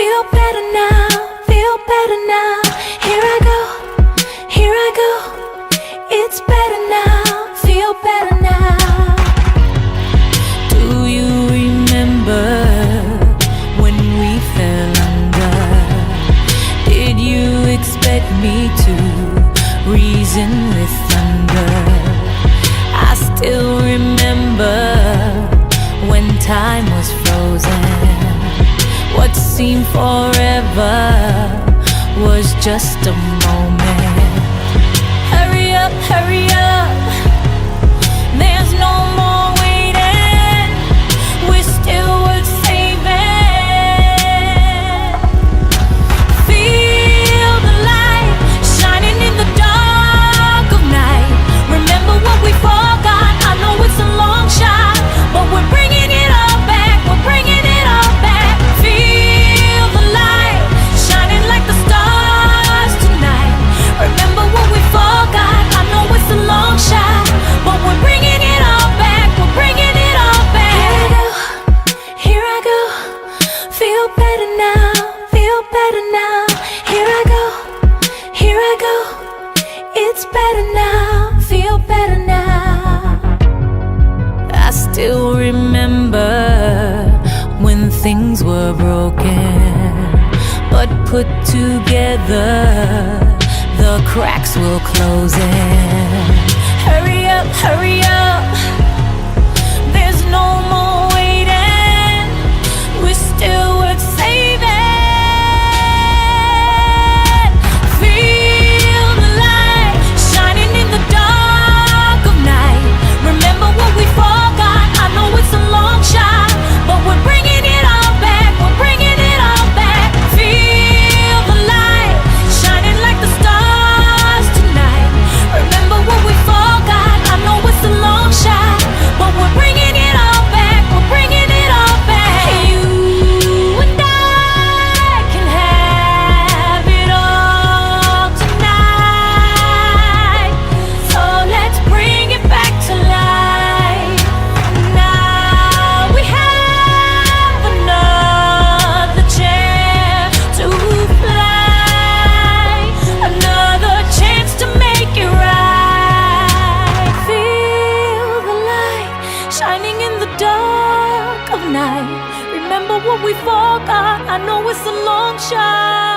Feel better now, feel better now. Here I go, here I go. It's better now, feel better now. Do you remember when we fell under? Did you expect me to reason with thunder? I still remember when time was frozen. What seemed forever was just a moment. Hurry up, hurry up. There's no more waiting. We're still worth saving. Feel the light shining in the dark of night. Remember what we forgot. I know it's a long shot, but we're bringing it all back. We're bringing it all back. Feel the light shining like the stars tonight. Remember what we forgot. I know it's a long shot, but we're bringing it all back. We're bringing it all back. Here I go, feel better now, feel better now. Here I go, here I go. It's better now, feel better now. I still remember when things were broken, but put together, the cracks will close in. Hurry up, hurry up. There's no more waiting. We're still worth saving. Feel the light shining in the dark of night. Remember what we forgot. I know it's a long shot, but we're bringing it all back. We're bringing it all back. Feel the light shining like the stars tonight. Remember what we forgot. I know it's a long shot, but we're bringing it all back. We're bringing it all back. You and I can have it all tonight. So let's bring it back to life. Now we have another chance to fly, another chance to make it right. Feel the light shining in the dark of night. Remember what we forgot. I know it's a long shot.